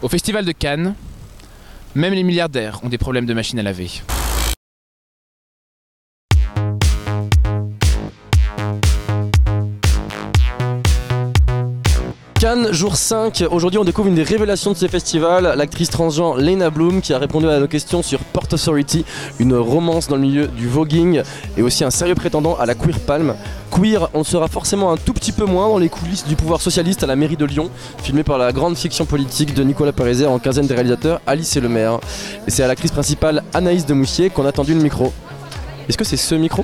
Au Festival de Cannes, même les milliardaires ont des problèmes de machine à laver. Cannes, jour 5. Aujourd'hui, on découvre une des révélations de ce festival, l'actrice transgenre Lena Bloom, qui a répondu à nos questions sur Port Authority, une romance dans le milieu du voguing et aussi un sérieux prétendant à la Queer Palm. Queer, on sera forcément un tout petit peu moins dans les coulisses du pouvoir socialiste à la mairie de Lyon, filmé par la grande fiction politique de Nicolas Pariser en quinzaine des réalisateurs Alice et le maire. Et c'est à l'actrice principale Anaïs de Moussier qu'on a tendu le micro. Est-ce que c'est ce micro ?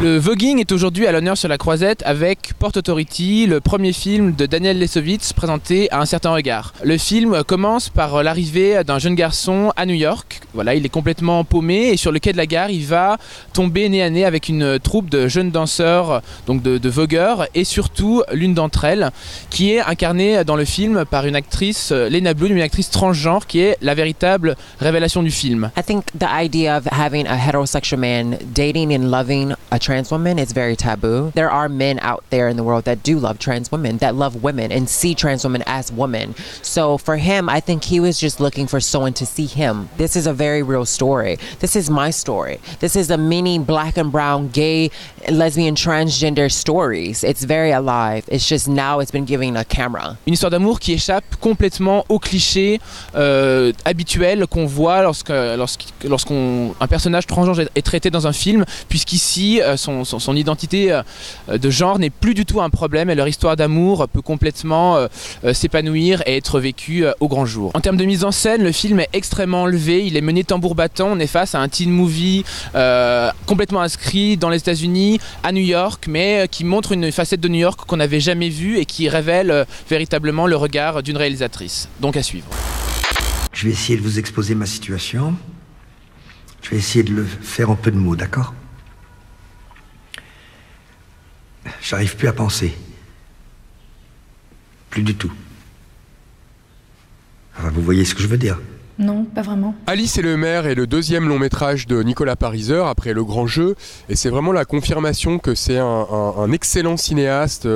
Le voguing est aujourd'hui à l'honneur sur la croisette avec Port Authority, le premier film de Daniel Lesovitz présenté à un certain regard. Le film commence par l'arrivée d'un jeune garçon à New York. Voilà, il est complètement paumé et sur le quai de la gare, il va tomber nez à nez avec une troupe de jeunes danseurs, donc de vogueurs, et surtout l'une d'entre elles qui est incarnée dans le film par une actrice, Lena Bloom, une actrice transgenre qui est la véritable révélation du film. I think the idea of having a heterosexual man dating and loving a trans woman is very taboo. There are men out there in the world that do love trans women, that love women and see trans women as women. So for him, I think he was just looking for someone to see him. This is a very real story. This is my story. This is a mini black and brown gay, lesbian, transgender stories. It's very alive. It's just now it's been given a camera. Une histoire d'amour qui échappe complètement aux clichés habituel qu'on voit lorsqu'un personnage transgenre est traité dans un film, puisqu'ici son identité de genre n'est plus du tout un problème et leur histoire d'amour peut complètement s'épanouir et être vécue au grand jour. En termes de mise en scène, le film est extrêmement enlevé, il est mené tambour battant, on est face à un teen movie complètement inscrit dans les États-Unis, à New York, mais qui montre une facette de New York qu'on n'avait jamais vue et qui révèle véritablement le regard d'une réalisatrice. Donc à suivre. Je vais essayer de vous exposer ma situation. Je vais essayer de le faire en peu de mots, d'accord ? J'arrive plus à penser. Plus du tout. Enfin, vous voyez ce que je veux dire ? Non, pas vraiment. Alice et le maire est le deuxième long métrage de Nicolas Pariser après Le Grand Jeu et c'est vraiment la confirmation que c'est un excellent cinéaste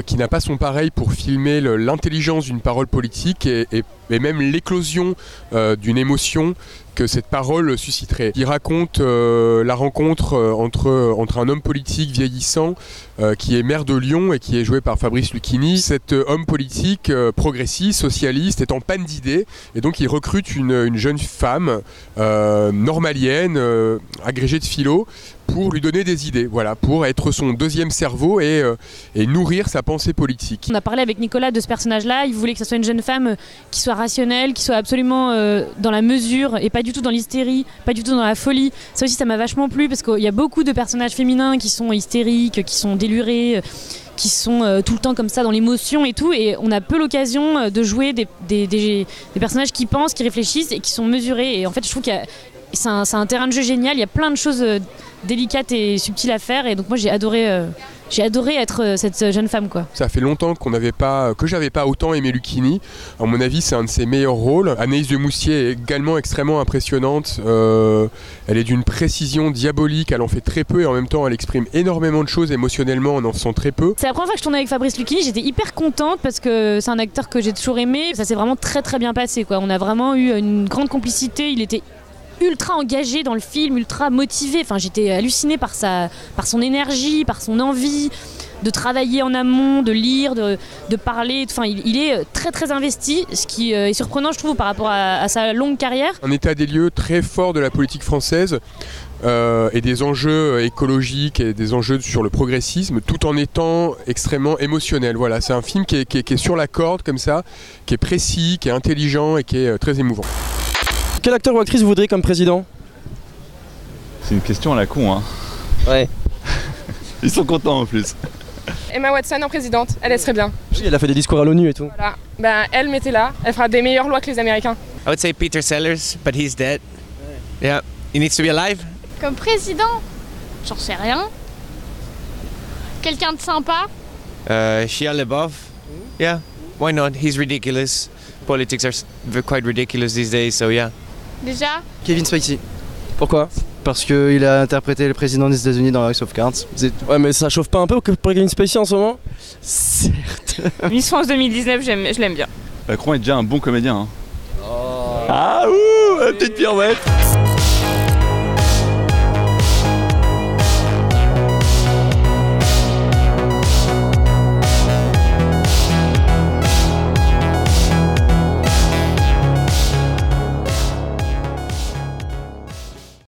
qui n'a pas son pareil pour filmer l'intelligence d'une parole politique et même l'éclosion d'une émotion que cette parole susciterait. Il raconte la rencontre entre un homme politique vieillissant qui est maire de Lyon et qui est joué par Fabrice Lucchini. Cet homme politique progressiste, socialiste, est en panne d'idées et donc il recrute une jeune femme normalienne, agrégée de philo, pour lui donner des idées, voilà, pour être son deuxième cerveau et nourrir sa pensée politique. On a parlé avec Nicolas de ce personnage-là, il voulait que ce soit une jeune femme qui soit rationnelle, qui soit absolument dans la mesure et pas du tout dans l'hystérie, pas du tout dans la folie. Ça aussi, ça m'a vachement plu parce qu'il y a beaucoup de personnages féminins qui sont hystériques, qui sont délurés, qui sont tout le temps comme ça dans l'émotion et tout, et on a peu l'occasion de jouer des personnages qui pensent, qui réfléchissent et qui sont mesurés. Et en fait, je trouve que c'est un terrain de jeu génial, il y a plein de choses délicates et subtiles à faire, et donc moi j'ai adoré être cette jeune femme, quoi. Ça fait longtemps que j'avais pas autant aimé Lucchini. À mon avis, c'est un de ses meilleurs rôles. Anaïs de Moussier est également extrêmement impressionnante. Elle est d'une précision diabolique, elle en fait très peu et en même temps elle exprime énormément de choses émotionnellement en faisant très peu. C'est la première fois que je tournais avec Fabrice Lucchini, j'étais hyper contente parce que c'est un acteur que j'ai toujours aimé. Ça s'est vraiment très très bien passé, quoi. On a vraiment eu une grande complicité, il était ultra engagé dans le film, ultra motivé. Enfin, j'étais hallucinée par son énergie, par son envie de travailler en amont, de lire, de parler. Enfin, il est très très investi, ce qui est surprenant, je trouve, par rapport à sa longue carrière. Un état des lieux très fort de la politique française et des enjeux écologiques et des enjeux sur le progressisme, tout en étant extrêmement émotionnel. Voilà, c'est un film qui est sur la corde comme ça, qui est précis, qui est intelligent et qui est très émouvant. Quel acteur ou actrice vous voudriez comme président ? C'est une question à la con, hein. Ouais. Ils sont contents en plus. Emma Watson en présidente, elle serait bien. Oui, elle a fait des discours à l'ONU et tout. Voilà, ben, elle mettez-la, elle fera des meilleures lois que les Américains. I would say Peter Sellers, but he's dead. Yeah, he needs to be alive. Comme président, j'en sais rien. Quelqu'un de sympa. Shia LaBeouf. Yeah, why not? He's ridiculous. Politics are quite ridiculous these days, so yeah. Déjà. Kevin Spacey. Pourquoi ? parce qu'il a interprété le président des États-Unis dans House of Cards. Ouais, mais ça chauffe pas un peu pour Kevin Spacey en ce moment? Certes. Miss France 2019, je l'aime bien. Macron est déjà un bon comédien. Hein. Ah ouh, petite pirouette.